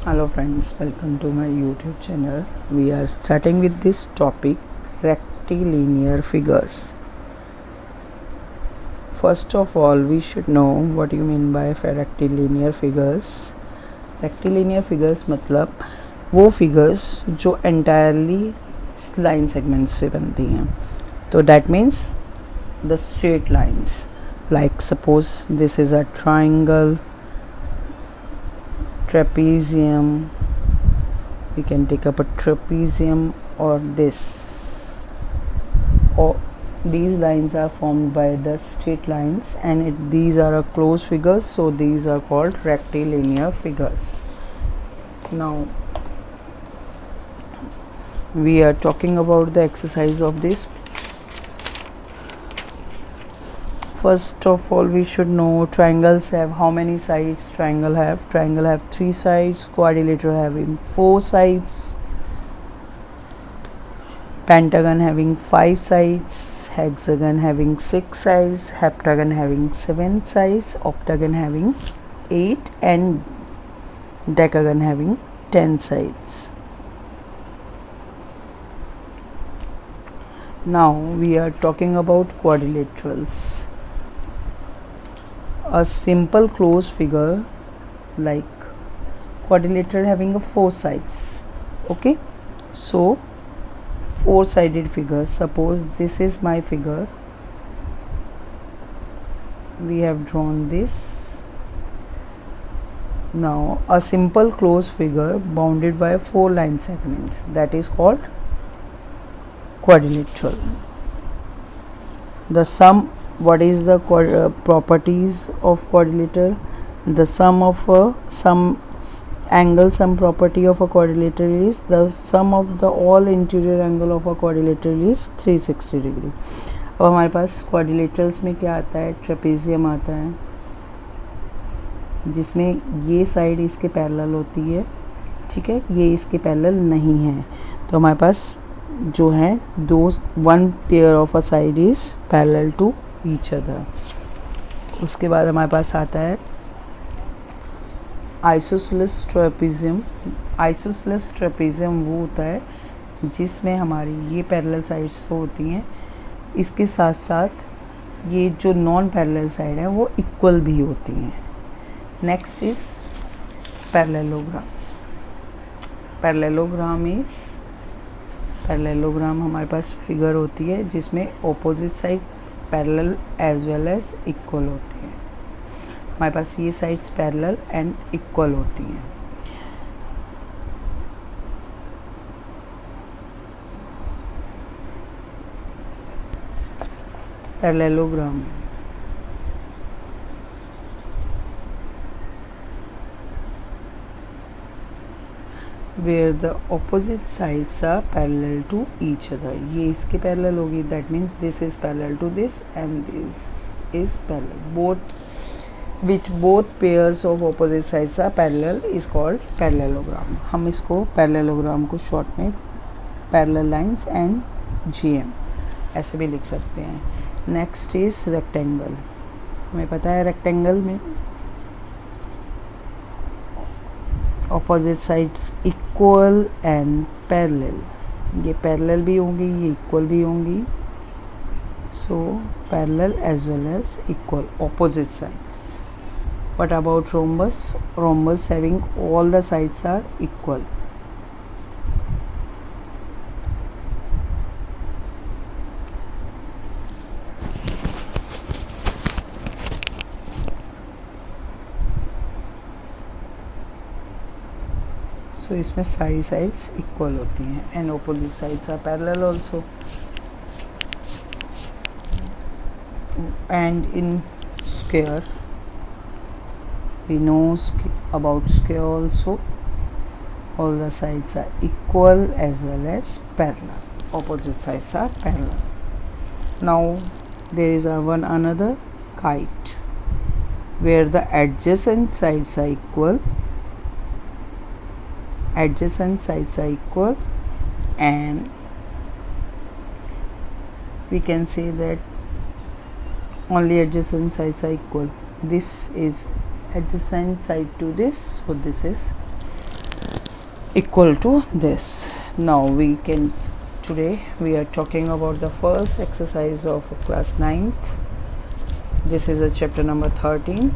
Hello friends, welcome to my YouTube channel. We are starting with this topic, rectilinear figures. First of all, we should know what you mean by rectilinear figures. Rectilinear figures मतलब वो figures जो entirely line segments से बनती हैं. तो that means the straight lines. Like suppose this is a triangle, trapezium. We can take up a trapezium or this, or these lines are formed by the straight lines and these are a closed figures, so these are called rectilinear figures. Now we are talking about the exercise of this. First of all, we should know triangles have how many sides. Triangle have 3 sides, quadrilateral having 4 sides, pentagon having 5 sides, hexagon having 6 sides, heptagon having 7 sides, octagon having 8, and decagon having 10 sides. Now we are talking about quadrilaterals. A simple closed figure like quadrilateral having a 4 sides. Okay, so 4-sided figure. Suppose this is my figure. We have drawn this. Now a simple closed figure bounded by 4 line segments, that is called quadrilateral. The sum, what is the properties of quadrilateral? The sum of some angle, some property of a quadrilateral is the sum of the all interior angle of a quadrilateral is 360 degree. अब हमारे पास quadrilaterals में क्या आता है, trapezium आता है जिसमें ये साइड इसके पैरेलल होती है, ठीक है, ये इसके पैरेलल नहीं है, तो हमारे पास जो है one pair of a side is parallel to each other. उसके बाद हमारे पास आता है आइसोसेलेस ट्रेपेजियम. आइसोसेलेस ट्रेपेजियम वो होता है जिसमें हमारी ये पैरेलल साइड्स तो होती हैं, इसके साथ साथ ये जो नॉन पैरेलल साइड है वो इक्वल भी होती हैं. Next is parallelogram. पैरेललोग्राम हमारे पास फिगर होती है जिसमें opposite side parallel as well as equal होती है. हमारे पास ये साइड्स पैरेलल एंड इक्वल होती हैं. Parallelogram where the opposite sides are parallel to each other. ये इसके पैरेलल होगी, that means this is parallel to this and this is parallel. Both pairs of opposite sides are parallel is called parallelogram. हम इसको parallelogram को short में parallel lines and GM ऐसे भी लिख सकते हैं. Next is rectangle. हमें पता है rectangle में opposite sides equal and parallel. ये पैरेलल भी होंगी, ये इक्वल भी होंगी, so parallel as well as equal opposite sides. What about rhombus? Rhombus having all the sides are equal. So इसमें सारी साइड्स इक्वल होती हैं and opposite sides are parallel also. And in square we know about square also, all the sides are equal as well as parallel, opposite sides are parallel. Now there is another kite where the adjacent sides are equal, and we can say that only adjacent sides are equal. This is adjacent side to this, so this is equal to this. Now today we are talking about the first exercise of class 9th. This is a chapter number 13.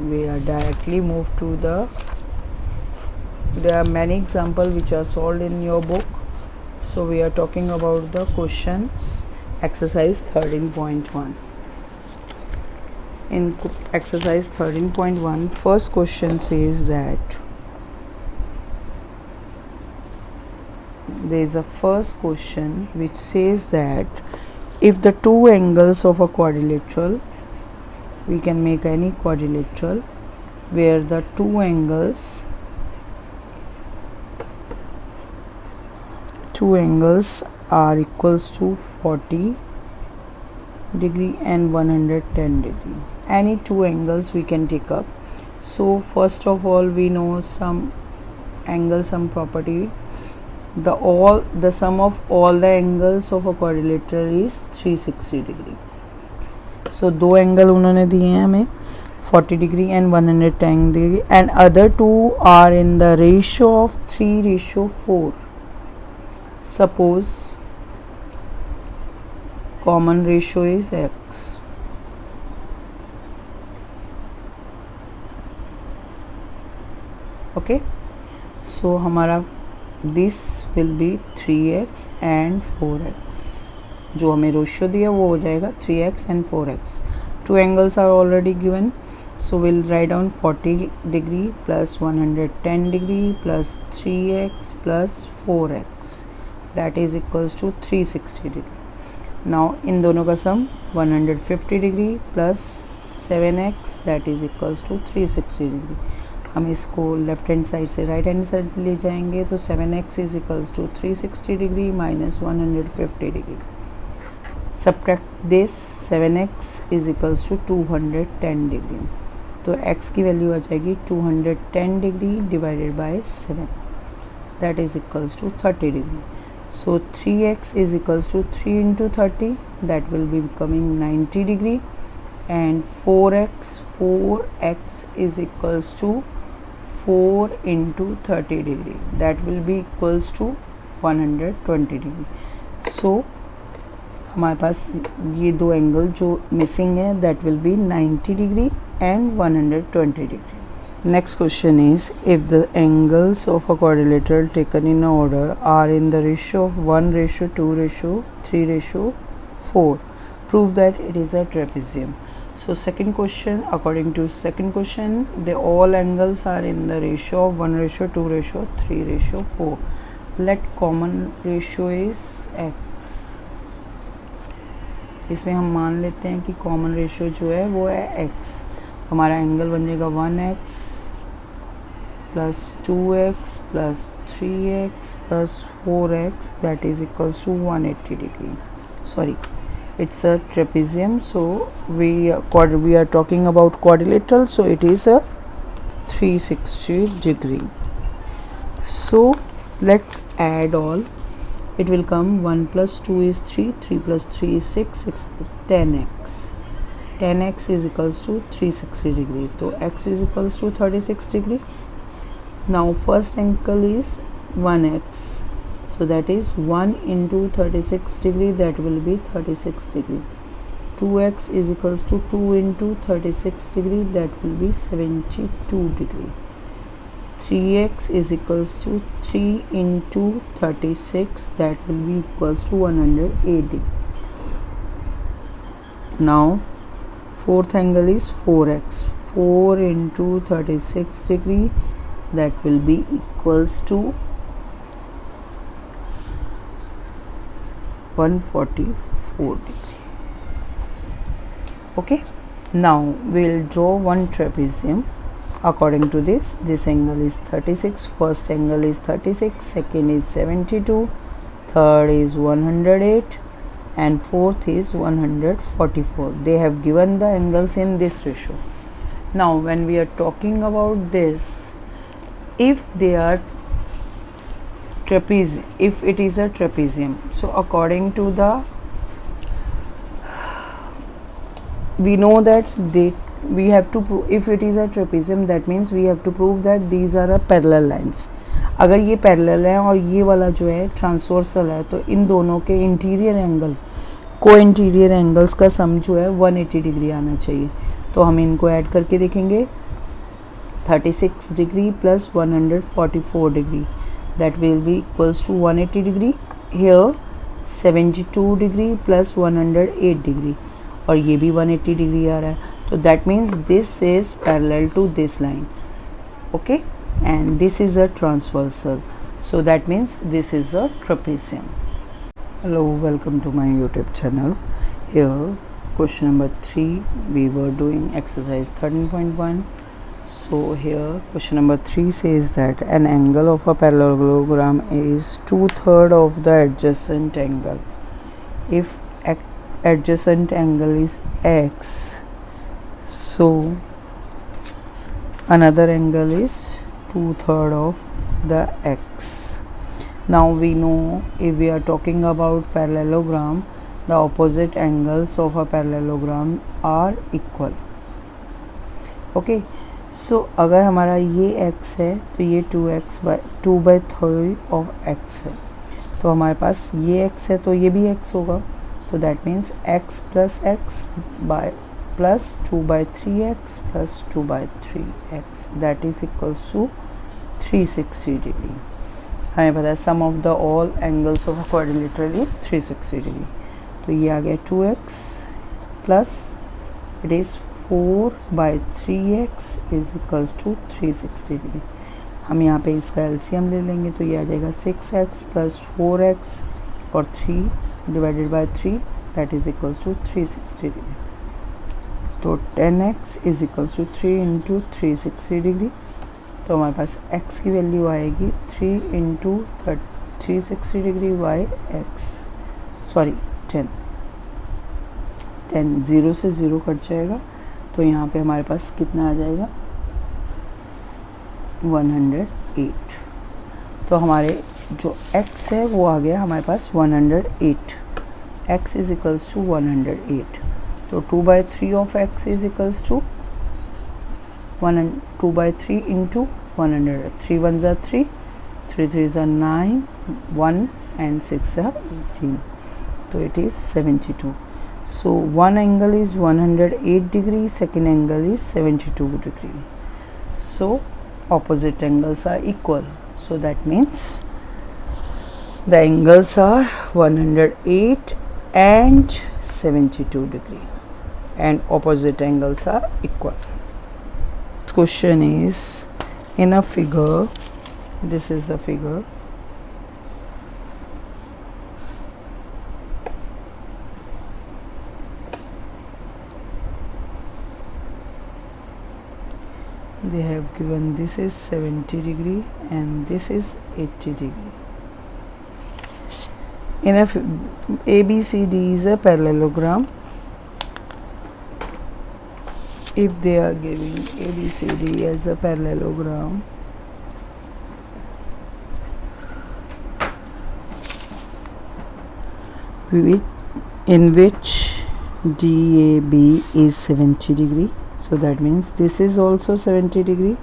We are directly moved to there are many examples which are solved in your book, so we are talking about the questions. Exercise 13.1. In exercise 13.1, first question says that there is a first question which says that if the two angles of a quadrilateral, we can make any quadrilateral where the two angles are equals to 40 degree and 110 degree. Any two angles we can take up. So first of all, we know some angle sum property. The sum of all the angles of a quadrilateral is 360 degree. So दो angle उन्होंने दिए हैं हमें 40 degree and 110 degree, and other two are in the ratio of 3:4. Suppose common ratio is x. Okay, so हमारा this will be 3x and 4x. जो हमें ratio दिया वो हो जाएगा 3x and 4x. Two angles are already given, so will write down 40 degree plus 110 degree plus 3x plus 4x, that is equals to 360 degree. Now in दोनों का sum 150 degree plus 7x, that is equals to 360 degree. हम इसको left hand side से right hand side ले जाएंगे तो 7x is equals to 360 degree minus 150 degree. Subtract this, 7x is equals to 210 degree. तो x की वैल्यू आ जाएगी 210 degree divided by 7, that is equals to 30 degree. So 3x is equals to 3 into 30, that will be becoming 90 degree, and 4x is equals to 4 into 30 degree, that will be equals to 120 degree. So हमारे पास ये दो angle जो missing है that will B 90 degree and 120 degree. Next question is, if the angles of a quadrilateral taken in order are in the ratio of 1:2:3:4, prove that it is a trapezium. So second question, according to second question, all angles are in the ratio of 1:2:3:4. Let common ratio is x. इसमें हम मान लेते हैं कि common ratio जो है वो है x. हमारा एंगल बन जाएगा 1x plus 2x plus 3x plus 4x, that is equals to 180 degree. Sorry, it's a trapezium, so we are talking about quadrilateral, so it is a 360 degree. So let's add all. It will come 1 plus 2 is 3, 3 plus 3 is 6, 6 plus 10x. 10x is equals to 360 degree. So x is equals to 36 degree. Now first angle is 1x. So that is 1 into 36 degree, that will be 36 degree. 2x is equals to 2 into 36 degree, that will be 72 degree. 3x is equals to 3 into 36, that will be equals to 108 degree. Now fourth angle is 4x. 4 into 36 degree, that will be equals to 144 degree. Okay, now we will draw one trapezium. According to this angle is 36, first angle is 36, second is 72, third is 108, and fourth is 144. They have given the angles in this ratio. Now when we are talking about this, if they are if it is a trapezium, so according to we know that we have to prove, if it is a trapezium that means we have to prove that these are a parallel lines. अगर ये parallel है और ये वाला जो है transversal है, तो इन दोनों के इंटीरियर एंगल, को इंटीरियर एंगल्स का सम जो है 180 डिग्री आना चाहिए. तो हम इनको ऐड करके देखेंगे. 36 degree plus 144 degree, that will be equals to 180 degree. Here 72 degree plus 108 degree, और ये भी 180 डिग्री आ रहा है. तो that means this is parallel to this line, okay, and this is a transversal, so that means this is a trapezium. Hello, welcome to my YouTube channel. Here question number 3, we were doing exercise 13.1. So here question number 3 says that an angle of a parallelogram is 2/3 of the adjacent angle. If adjacent angle is x, so another angle is 2/3 of the x. Now we know if we are talking about parallelogram, the opposite angles of a parallelogram are equal. Okay, सो अगर हमारा ये x है तो ये 2/3 of x है, तो हमारे पास ये x है तो ये भी x होगा. तो that means x plus x by plus 2/3x plus 2/3x, that is equals to 360 degree. हमें पता है sum of the all angles of a quadrilateral is 360 degree. तो ये आ गया 2x plus it is 4/3x is equals to 360 degree. हम यहाँ पे इसका एलसीएम ले लेंगे तो ये आ जाएगा 6x प्लस 4x और 3 divided by 3, that is equals to 360 degree. तो 10x is equals to 3 into 360 degree. तो हमारे पास x की वैल्यू आएगी 3 into 360 degree by x, sorry 10 0 से 0 कट जाएगा. तो यहाँ पे हमारे पास कितना आ जाएगा 108. तो हमारे जो x है वो आ गया हमारे पास 108. x is equals to 108. तो 2/3 of x is equals to 2/3 into 100. 3 1 ज़ा 3, 3 3 ज़ा 9, 1 and 6 ज़ा 18. तो it is 72. So one angle is 108 degree, second angle is 72 degree. So opposite angles are equal. So that means the angles are 108 and 72 degree, and opposite angles are equal. This question is in a figure. This is the figure. They have given this is 70 degree and this is 80 degree. In a ABCD is a parallelogram. If they are giving ABCD as a parallelogram, in which DAB is 70 degree. So that means this is also 70 degree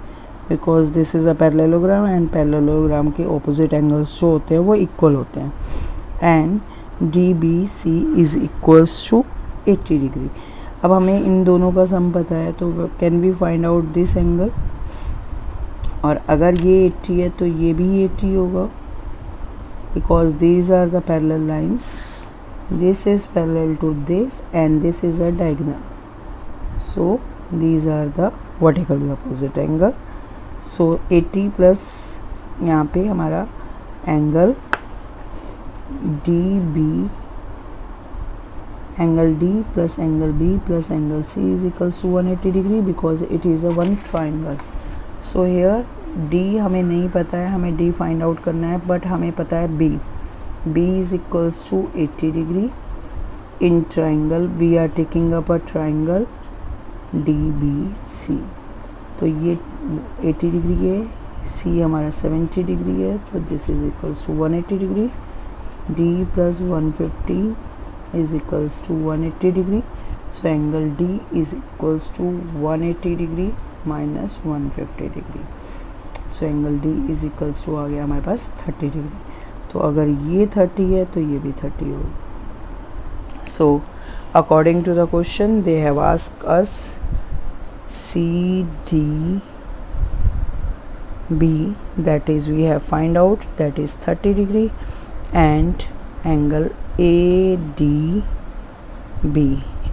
because this is a parallelogram and parallelogram के opposite angles जो होते हैं वो equal होते हैं. And DBC is equals to 80 degree. अब हमें इन दोनों का सम पता है तो can we find out this angle, और अगर ये 80 है तो ये भी 80 होगा because these are the parallel lines. This is parallel to this and this is a diagonal. So these are the vertically opposite angle. So 80 plus यहाँ पे हमारा angle DB, angle D plus angle B plus angle C is equals to 180 degree because it is a one triangle. So here D हमें नहीं पता है, हमें D find out करना है, but हमें पता है B. B is equals to 80 degree. In triangle we are taking up a triangle DBC. तो ये 80 डिग्री है, C हमारा 70 डिग्री है, तो this is equals to 180 degree. D plus 150 is equals to 180 degree. So angle D is equals to 180 degree minus 150 degree. So angle D is equals to आ गया हमारे पास 30 degree. तो अगर ये 30 है तो ये भी 30 होगा. So according to the question they have asked us CDB, that is we have find out that is 30 degree, and angle ADB,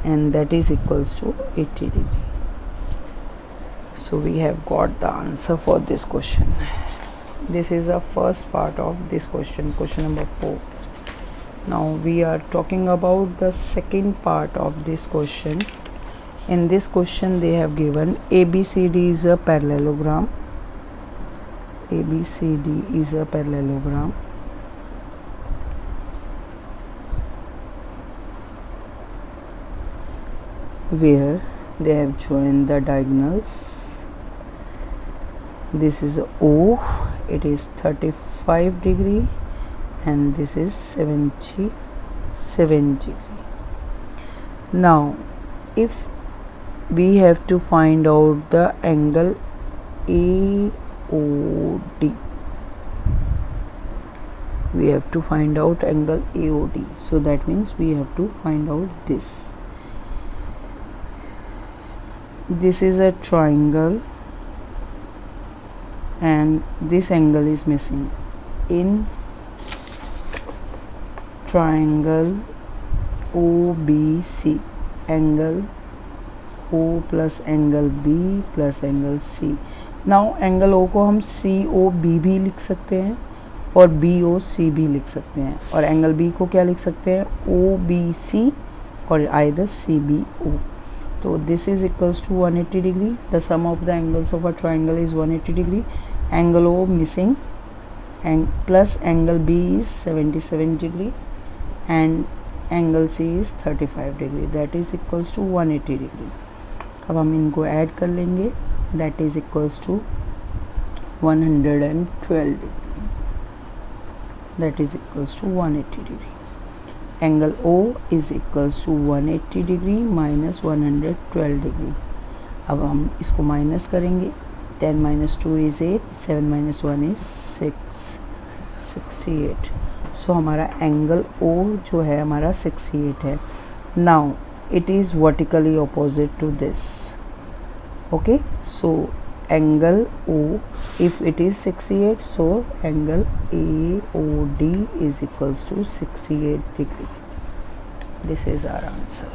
and that is equals to 80 degree. So we have got the answer for this question. This is the first part of this question, question number 4. Now we are talking about the second part of this question. In this question they have given ABCD is a parallelogram. ABCD is a parallelogram where they have joined the diagonals. This is O, it is 35 degree, and this is 77 degree. Now if we have to find out the angle AOD, we have to find out angle AOD. So that means we have to find out this. This is a triangle and this angle is missing. In triangle OBC, angle O plus angle B plus angle C. Now angle O को हम COB भी लिख सकते हैं और BOC भी लिख सकते हैं, और एंगल B को क्या लिख सकते हैं, OBC और either CBO. So this is equals to 180 degree. The sum of the angles of a triangle is 180 degree. Angle O missing, and plus angle B is 77 degree, and angle C is 35 degree. That is equals to 180 degree. अब हम इनको add कर लेंगे. That is equals to 112 degree. That is equals to 180 degree. Angle O is equals to 180 degree minus 112 degree. अब हम इसको minus करेंगे. 10 minus 2 is 8, 7 minus 1 is 6, 68. So हमारा एंगल O जो है हमारा 68 है. Now it is vertically opposite to this. Okay, so angle O, if it is 68, so angle AOD is equals to 68 degree. This is our answer.